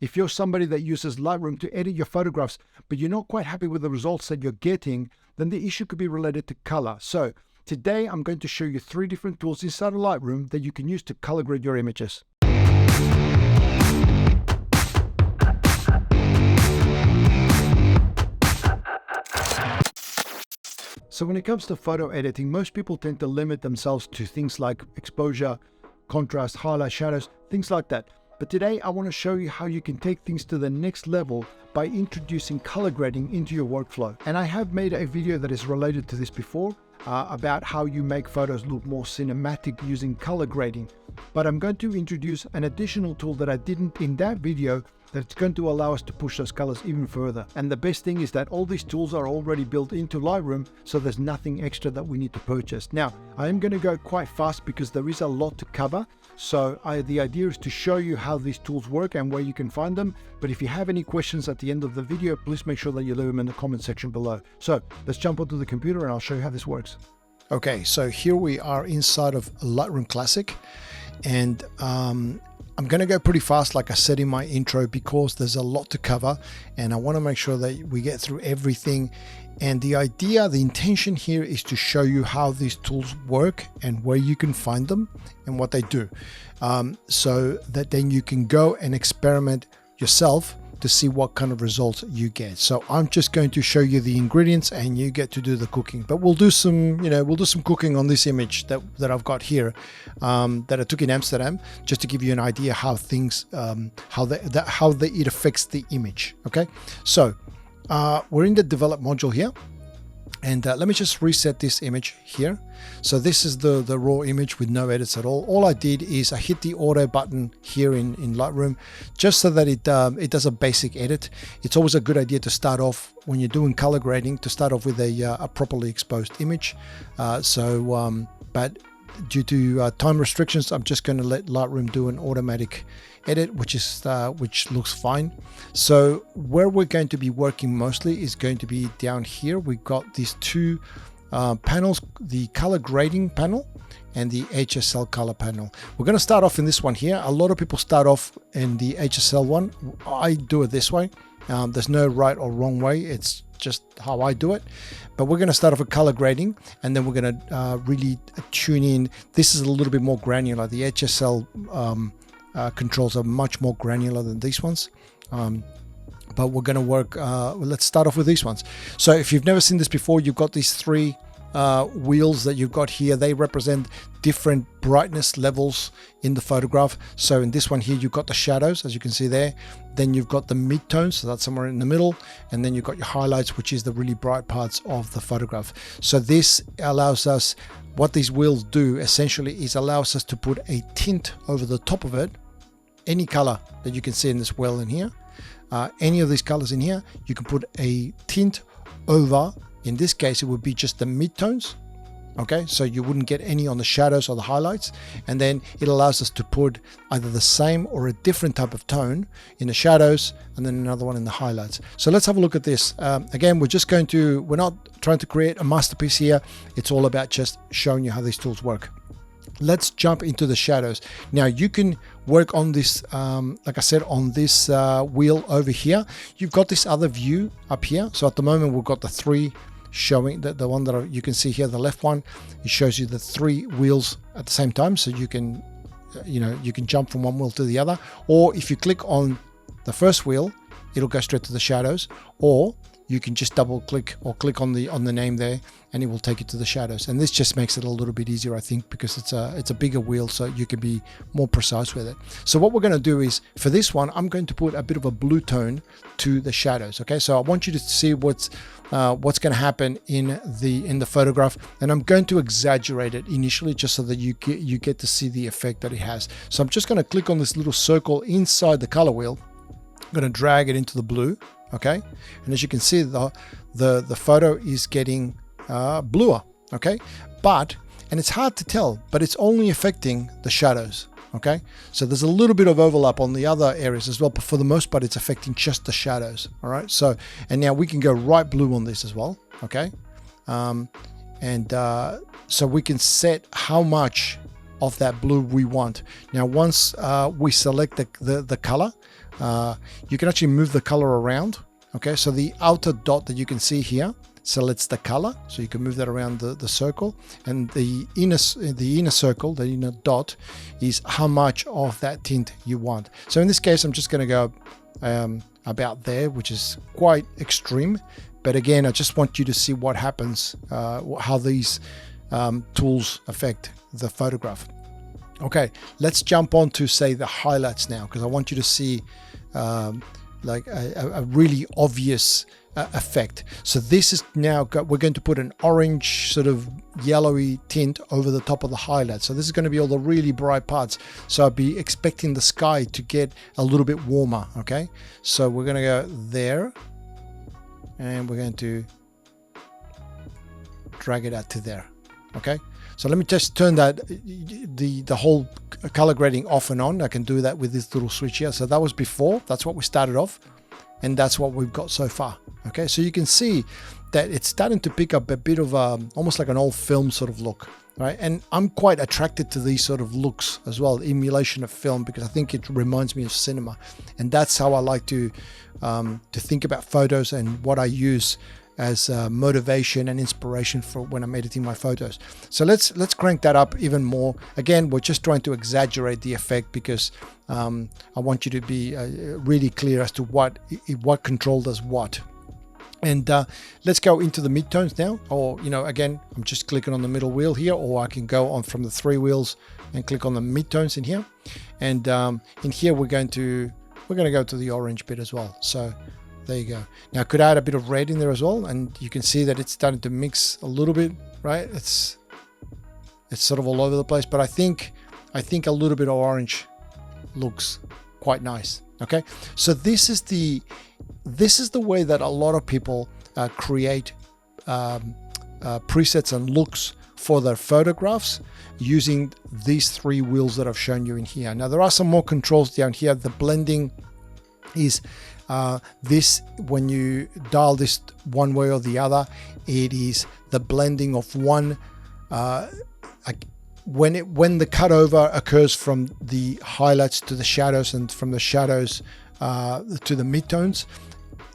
If you're somebody that uses Lightroom to edit your photographs, but you're not quite happy with the results that you're getting, then the issue could be related to color. So today I'm going to show you 3 different tools inside of Lightroom that you can use to color grade your images. So when it comes to photo editing, most people tend to limit themselves to things like exposure, contrast, highlight, shadows, things like that. But today I want to show you how you can take things to the next level by introducing color grading into your workflow. And I have made a video that is related to this before about how you make photos look more cinematic using color grading. But I'm going to introduce an additional tool that I didn't in that video that's going to allow us to push those colors even further. And the best thing is that all these tools are already built into Lightroom, so there's nothing extra that we need to purchase. Now, I am going to go quite fast because there is a lot to cover. So the idea is to show you how these tools work and where you can find them. But if you have any questions at the end of the video, please make sure that you leave them in the comment section below. So let's jump onto the computer and I'll show you how this works. Okay, so here we are inside of Lightroom Classic, and I'm going to go pretty fast, like I said in my intro, because there's a lot to cover and I want to make sure that we get through everything. And the idea, the intention here is to show you how these tools work and where you can find them and what they do, so that then you can go and experiment yourself to see what kind of results you get. So I'm just going to show you the ingredients and you get to do the cooking. But we'll do some, we'll do some cooking on this image that I've got here, that I took in Amsterdam, just to give you an idea how things, it affects the image. Okay, so we're in the develop module here, and let me just reset this image here. So this is the raw image with no edits at all. All I did is I hit the auto button here in Lightroom, just so that it does a basic edit. It's always a good idea to start off when you're doing color grading, to start off with a properly exposed image. But due to time restrictions, I'm just going to let Lightroom do an automatic edit, which looks fine. So where we're going to be working mostly is going to be down here. We've got these 2 panels, the color grading panel and the HSL color panel. We're going to start off in this one here. A lot of people start off in the HSL one. I do it this way. There's no right or wrong way. It's just how I do it. But we're going to start off with color grading, and then we're going to really tune in. This is a little bit more granular. The HSL controls are much more granular than these ones. But we're going to work, let's start off with these ones. So if you've never seen this before, you've got these 3 wheels that you've got here. They represent different brightness levels in the photograph. So in this one here, you've got the shadows, as you can see there. Then you've got the midtones, so that's somewhere in the middle. And then you've got your highlights, which is the really bright parts of the photograph. So this allows us, what these wheels do essentially is allows us to put a tint over the top of it. Any color that you can see in this wheel in here, any of these colors in here, you can put a tint over. In this case, it would be just the midtones. Okay, so you wouldn't get any on the shadows or the highlights. And then it allows us to put either the same or a different type of tone in the shadows, and then another one in the highlights. So let's have a look at this. Again, we're not trying to create a masterpiece here. It's all about just showing you how these tools work. Let's jump into the shadows. Now you can work on this, like I said, on this wheel over here. You've got this other view up here. So at the moment, we've got the 3 showing, the one that you can see here, the left one, it shows you the 3 wheels at the same time. So you can, you can jump from one wheel to the other. Or if you click on the first wheel, it'll go straight to the shadows. Or you can just double click or click on the name there, and it will take you to the shadows. And this just makes it a little bit easier, I think, because it's a bigger wheel, so you can be more precise with it. So what we're going to do is, for this one, I'm going to put a bit of a blue tone to the shadows. Okay, so I want you to see what's going to happen in the photograph, and I'm going to exaggerate it initially just so that you get to see the effect that it has. So I'm just going to click on this little circle inside the color wheel. I'm going to drag it into the blue. Okay, and as you can see, the photo is getting bluer. Okay, and it's hard to tell, but it's only affecting the shadows. Okay, so there's a little bit of overlap on the other areas as well, but for the most part, it's affecting just the shadows. All right, so, and now we can go right blue on this as well. Okay, so we can set how much of that blue we want. Now, once we select the color, you can actually move the color around. Okay, so the outer dot that you can see here selects the color, so you can move that around the circle, and the inner circle, the inner dot, is how much of that tint you want. So in this case, I'm just going to go about there, which is quite extreme, but again, I just want you to see what happens, how these tools affect the photograph. Okay, let's jump on to, say, the highlights now, because I want you to see like a really obvious effect. So this is now we're going to put an orange sort of yellowy tint over the top of the highlight. So this is going to be all the really bright parts. So I'd be expecting the sky to get a little bit warmer. Okay, so we're going to go there, and we're going to drag it out to there. Okay, so let me just turn that the whole color grading off and on. I can do that with this little switch here. So that was before, that's what we started off, and that's what we've got so far. Okay, so you can see that it's starting to pick up a bit of almost like an old film sort of look, right? And I'm quite attracted to these sort of looks as well, emulation of film, because I think it reminds me of cinema, and that's how I like to think about photos and what I use as motivation and inspiration for when I'm editing my photos. So let's crank that up even more. Again, we're just trying to exaggerate the effect because I want you to be really clear as to what control does what. And let's go into the midtones now, or again, I'm just clicking on the middle wheel here, or I can go on from the 3 wheels and click on the midtones in here. And in here we're going to go to the orange bit as well. So there you go. Now I could add a bit of red in there as well, and you can see that it's starting to mix a little bit, right? It's sort of all over the place, but I think a little bit of orange looks quite nice. Okay, so this is the way that a lot of people create presets and looks for their photographs using these 3 wheels that I've shown you in here. Now there are some more controls down here. The blending is this, when you dial this one way or the other, it is the blending of one when the cutover occurs from the highlights to the shadows, and from the shadows to the midtones,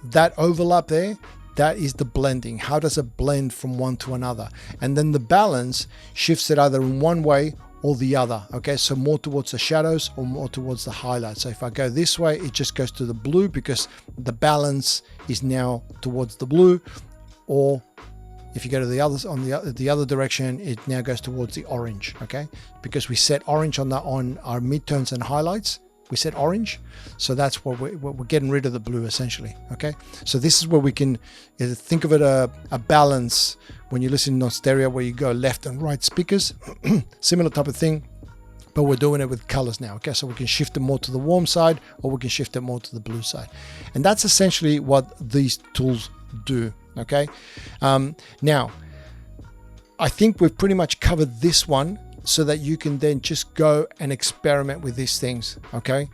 that overlap there, that is the blending. How does it blend from one to another? And then the balance shifts it either in one way or the other. Okay, so more towards the shadows or more towards the highlights. So if I go this way, it just goes to the blue because the balance is now towards the blue, or if you go to the others on the other direction, it now goes towards the orange. Okay, because we set orange on our midtones and highlights. We set orange, so that's what we're getting rid of the blue essentially. Okay, so this is where we can think of it a balance when you're listening on stereo, where you go left and right speakers, similar type of thing, but we're doing it with colors now. Okay, so we can shift it more to the warm side, or we can shift it more to the blue side, and that's essentially what these tools do. Okay, now I think we've pretty much covered this one, so that you can then just go and experiment with these things. Okay,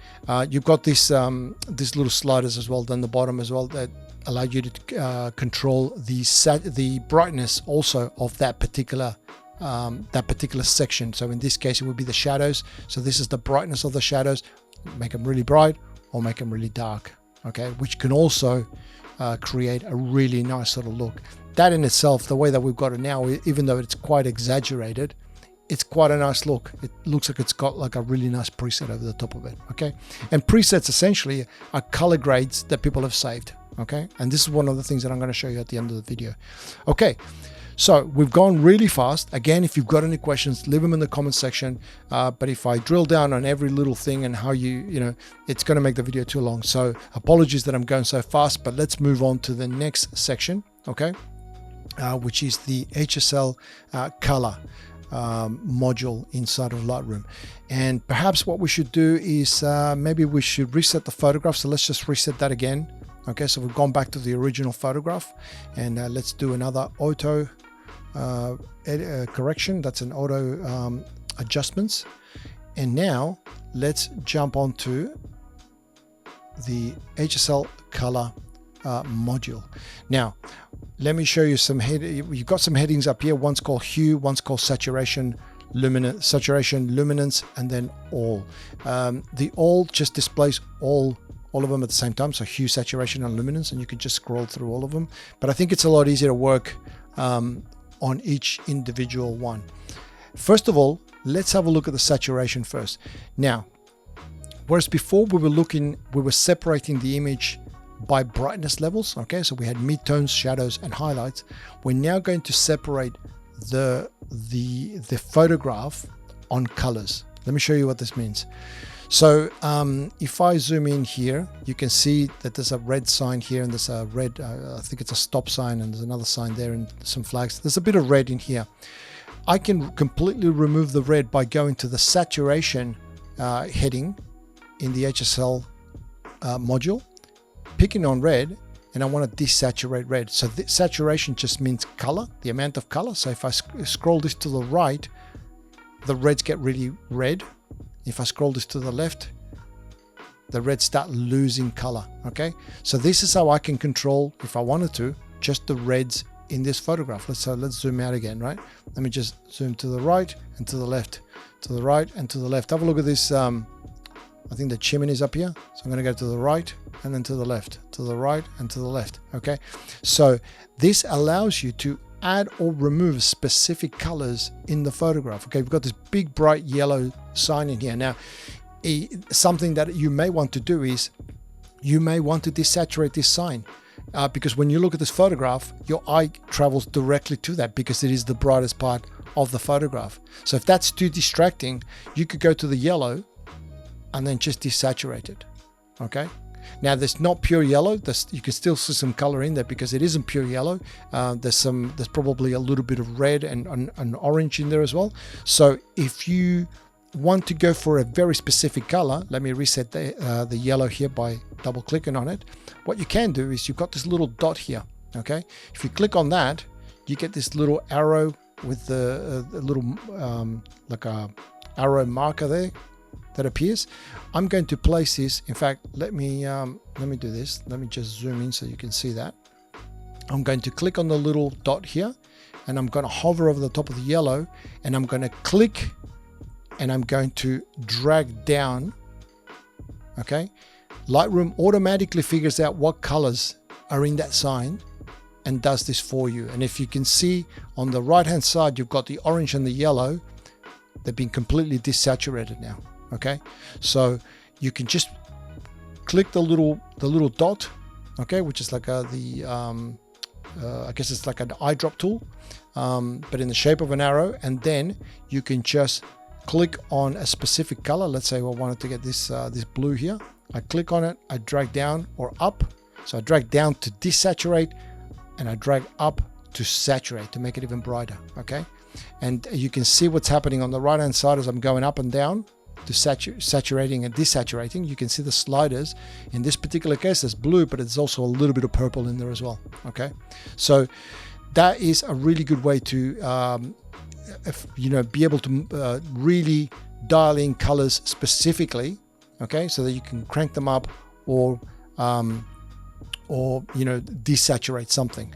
you've got these little sliders as well down the bottom as well that allow you to control the brightness also of that particular section. So in this case, it would be the shadows. So this is the brightness of the shadows. Make them really bright or make them really dark. Okay, which can also create a really nice sort of look. That in itself, the way that we've got it now, even though it's quite exaggerated, it's quite a nice look. It looks like it's got like a really nice preset over the top of it. Okay, and presets essentially are color grades that people have saved. Okay, and this is one of the things that I'm going to show you at the end of the video. Okay, so we've gone really fast. Again, if you've got any questions, leave them in the comment section. But if I drill down on every little thing and how it's going to make the video too long. So apologies that I'm going so fast, but let's move on to the next section. Okay, which is the HSL color module inside of Lightroom. And perhaps what we should do is maybe we should reset the photograph. So let's just reset that again. Okay, so we've gone back to the original photograph, and let's do another auto correction. That's an auto adjustments. And now let's jump onto the HSL color module. Now let me show you some you've got some headings up here. One's called hue, one's called saturation, luminance, and then all. The all just displays all all of them at the same time. So hue, saturation, and luminance, and you can just scroll through all of them. But I think it's a lot easier to work on each individual one. First of all, let's have a look at the saturation first. Now, whereas before we were separating the image by brightness levels, okay, so we had midtones, shadows, and highlights. We're now going to separate the photograph on colors. Let me show you what this means. So if I zoom in here, you can see that there's a red sign here, and there's a red, I think it's a stop sign, and there's another sign there and some flags. There's a bit of red in here. I can completely remove the red by going to the saturation heading in the HSL module, picking on red, and I want to desaturate red. So the saturation just means color, the amount of color. So if I scroll this to the right, the reds get really red. If I scroll this to the left, the reds start losing color. Okay, so this is how I can control, if I wanted to, just the reds in this photograph. Let's zoom out again, right? Let me just zoom to the right and to the left, to the right and to the left. Have a look at this. I think the chimney is up here. So I'm going to go to the right and then to the left, to the right and to the left. Okay, so this allows you to add or remove specific colors in the photograph. Okay, we've got this big bright yellow sign in here. Now, something that you may want to do is you may want to desaturate this sign because when you look at this photograph, your eye travels directly to that because it is the brightest part of the photograph. So if that's too distracting, you could go to the yellow and then just desaturate it. Okay, now there's not pure yellow. You can still see some color in there because it isn't pure yellow. There's probably a little bit of red and orange in there as well. So if you want to go for a very specific color, let me reset the yellow here by double clicking on it. What you can do is you've got this little dot here. Okay, if you click on that, you get this little arrow with the little like a arrow marker there that appears. I'm going to place this. In fact, let me do this. Let me just zoom in so you can see that. I'm going to click on the little dot here, and I'm going to hover over the top of the yellow, and I'm going to click, and I'm going to drag down. Okay, Lightroom automatically figures out what colors are in that sign and does this for you. And if you can see on the right hand side, you've got the orange and the yellow. They've been completely desaturated now. Okay, so you can just click the little dot, okay, which is like I guess it's like an eyedrop tool, but in the shape of an arrow, and then you can just click on a specific color. Let's say I wanted to get this this blue here. I click on it, I drag down or up. So I drag down to desaturate, and I drag up to saturate to make it even brighter. Okay, and you can see what's happening on the right hand side as I'm going up and down to saturating and desaturating. You can see the sliders. In this particular case, there's blue, but it's also a little bit of purple in there as well. Okay, so that is a really good way to be able to really dial in colors specifically. Okay, so that you can crank them up or desaturate something.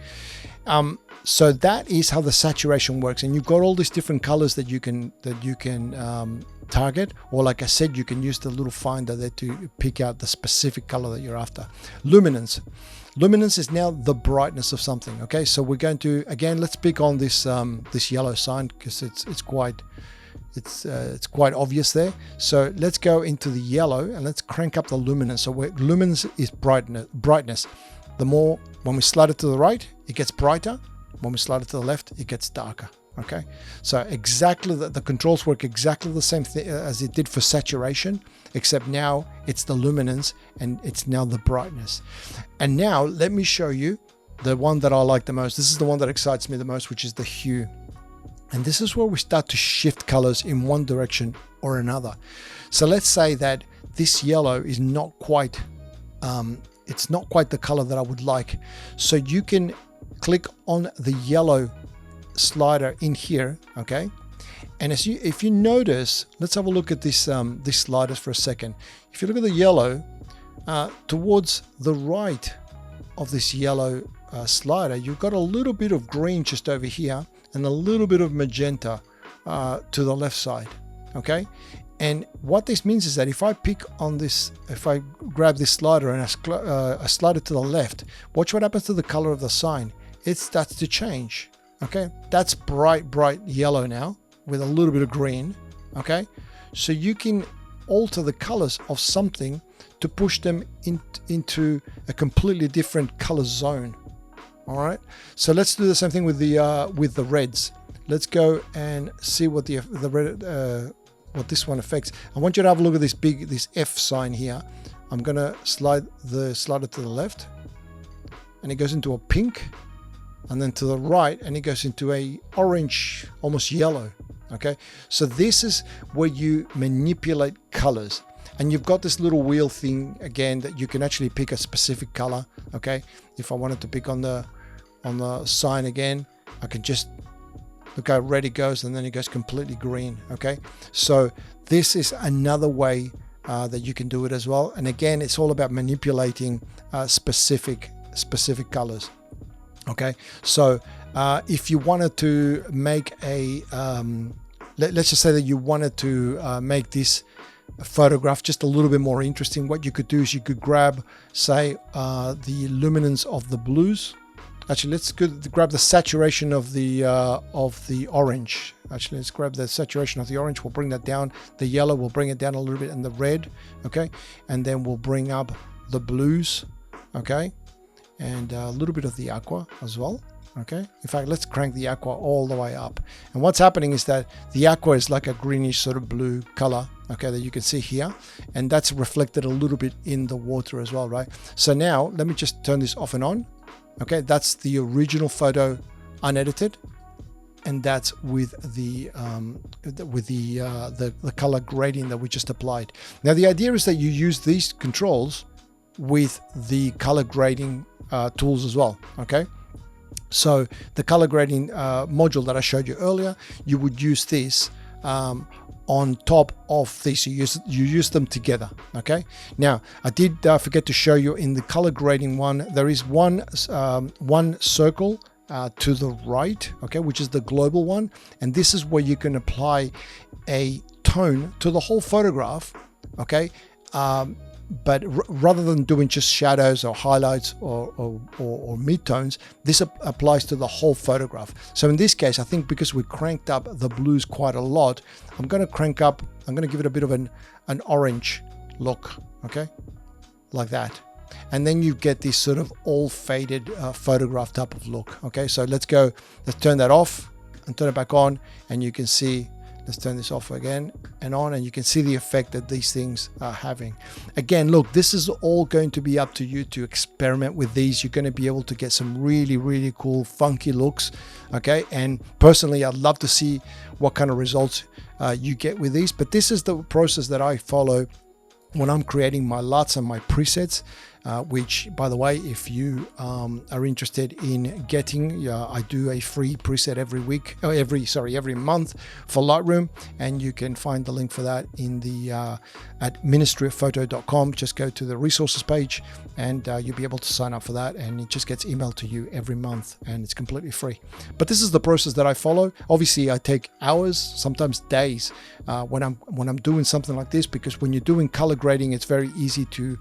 So that is how the saturation works, and you've got all these different colors that you can target, or like I said, you can use the little finder there to pick out the specific color that you're after. Luminance is now the brightness of something. Okay, so we're going to, again, let's pick on this this yellow sign because it's quite obvious there. So let's go into the yellow and let's crank up the luminance. So luminance is brightness. The more, when we slide it to the right, it gets brighter. When we slide it to the left, it gets darker. Okay, so exactly the controls work exactly the same thing as it did for saturation, except now it's the luminance and it's now the brightness. And now let me show you the one that I like the most. This is the one that excites me the most, which is the hue. And this is where we start to shift colors in one direction or another. So let's say that this yellow is not quite it's not quite the color that I would like. So you can click on the yellow slider in here, okay? And if you notice, let's have a look at this these sliders for a second. If you look at the yellow, towards the right of this yellow slider, you've got a little bit of green just over here and a little bit of magenta to the left side, okay? And what this means is that if I pick on this, if I grab this slider and I slide it to the left, watch what happens to the color of the sign. It starts to change. Okay, that's bright yellow now with a little bit of green. Okay, so you can alter the colors of something to push them into a completely different color zone. All right, so let's do the same thing with the reds. Let's go and see what the red what this one affects. I want you to have a look at this F sign here. I'm gonna slide it to the left, and it goes into a pink, and then to the right, and it goes into a orange, almost yellow. Okay, so this is where you manipulate colors, and you've got this little wheel thing again that you can actually pick a specific color. Okay, if I wanted to pick on the sign again, I can just look how red it goes, and then it goes completely green. Okay, so this is another way that you can do it as well. And again, it's all about manipulating specific colors. Okay, so if you wanted to make a let's just say that you wanted to make this photograph just a little bit more interesting, what you could do is you could grab, say, the luminance of the blues. Actually, let's grab the saturation of the orange. Actually, let's grab the saturation of the orange. We'll bring that down. The yellow, we'll bring it down a little bit, and the red. Okay, and then we'll bring up the blues. Okay, and a little bit of the aqua as well. Okay, in fact, let's crank the aqua all the way up. And what's happening is that the aqua is like a greenish sort of blue color. Okay, that you can see here, and that's reflected a little bit in the water as well, right? So now let me just turn this off and on. Okay, that's the original photo unedited, and that's with the color gradient that we just applied. Now the idea is that you use these controls with the color grading tools as well. Okay, so the color grading module that I showed you earlier, you would use this on top of this. You use them together. Okay, now I did forget to show you in the color grading one, there is one circle to the right, okay, which is the global one, and this is where you can apply a tone to the whole photograph. Okay, but rather than doing just shadows or highlights or midtones, this applies to the whole photograph. So in this case, I think because we cranked up the blues quite a lot, I'm going to give it a bit of an orange look, okay, like that. And then you get this sort of all faded photograph type of look. Okay, so let's turn that off and turn it back on, and you can see. Let's turn this off again and on, and you can see the effect that these things are having. Again, look, this is all going to be up to you to experiment with these. You're going to be able to get some really cool, funky looks. Okay, and personally, I'd love to see what kind of results you get with these. But this is the process that I follow when I'm creating my LUTs and my presets. Which, by the way, if you are interested in getting, I do a free preset every month for Lightroom, and you can find the link for that in the at ministryopphoto.com. Just go to the resources page, and you'll be able to sign up for that, and it just gets emailed to you every month, and it's completely free. But this is the process that I follow. Obviously, I take hours, sometimes days, when I'm doing something like this, because when you're doing color grading, it's very easy to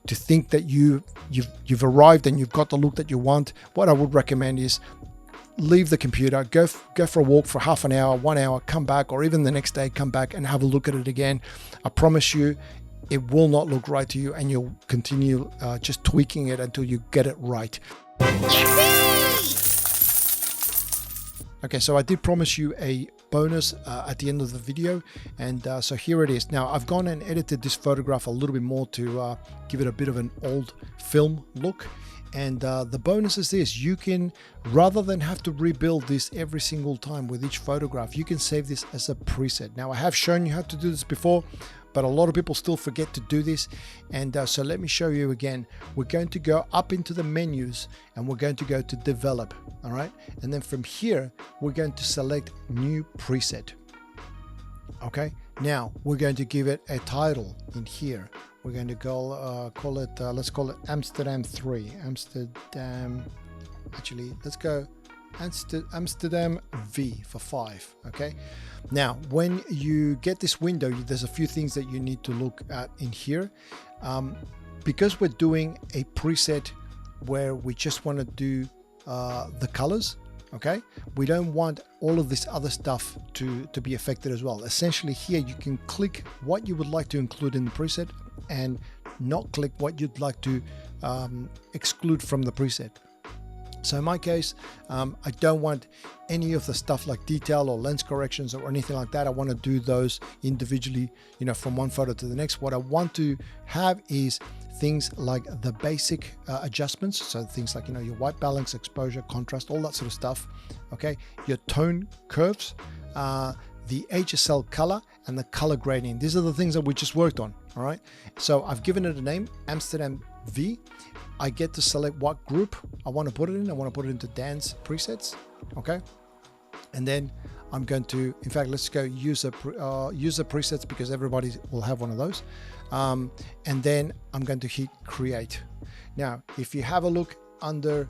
think that you've arrived and you've got the look that you want. What I would recommend is leave the computer, go for a walk for half an hour, 1 hour, come back, or even the next day, come back and have a look at it again. I promise you, it will not look right to you, and you'll continue just tweaking it until you get it right. Okay, so I did promise you a bonus at the end of the video, and so here it is. Now I've gone and edited this photograph a little bit more to give it a bit of an old film look, and the bonus is this: you can, rather than have to rebuild this every single time with each photograph, you can save this as a preset. Now I have shown you how to do this before, but a lot of people still forget to do this, and so let me show you again. We're going to go up into the menus, and we're going to go to develop. All right, and then from here we're going to select new preset. Okay, now we're going to give it a title in here. We're going to go call it let's call it Amsterdam 3. Actually, let's go Amsterdam V for 5. Okay, now when you get this window, there's a few things that you need to look at in here. Because we're doing a preset where we just want to do the colors, okay, we don't want all of this other stuff to be affected as well. Essentially here you can click what you would like to include in the preset and not click what you'd like to exclude from the preset. So in my case, I don't want any of the stuff like detail or lens corrections or anything like that. I want to do those individually, you know, from one photo to the next. What I want to have is things like the basic adjustments. So things like, you know, your white balance, exposure, contrast, all that sort of stuff. Okay. Your tone curves, the HSL color and the color grading. These are the things that we just worked on. All right. So I've given it a name, Amsterdam V. I get to select what group I want to put it in. I want to put it into dance presets. Okay. And then I'm going to, in fact, let's go user presets because everybody will have one of those. And then I'm going to hit create. Now, if you have a look under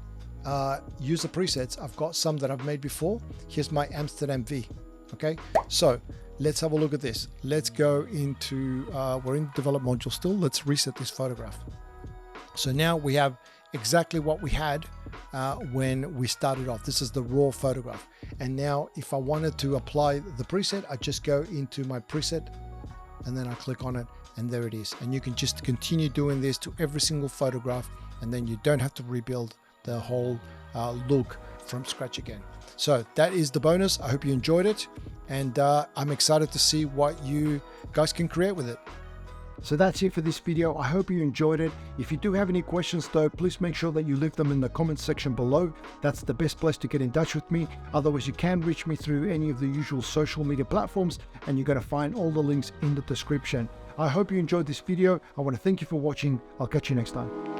user presets, I've got some that I've made before. Here's my Amsterdam V. Okay. So let's have a look at this. Let's go into, we're in develop module still. Let's reset this photograph. So now we have exactly what we had when we started off. This is the raw photograph. And now if I wanted to apply the preset, I just go into my preset and then I click on it and there it is. And you can just continue doing this to every single photograph and then you don't have to rebuild the whole look from scratch again. So that is the bonus. I hope you enjoyed it and I'm excited to see what you guys can create with it. So that's it for this video. I hope you enjoyed it. If you do have any questions though, please make sure that you leave them in the comments section below. That's the best place to get in touch with me. Otherwise, you can reach me through any of the usual social media platforms and you're going to find all the links in the description. I hope you enjoyed this video. I want to thank you for watching. I'll catch you next time.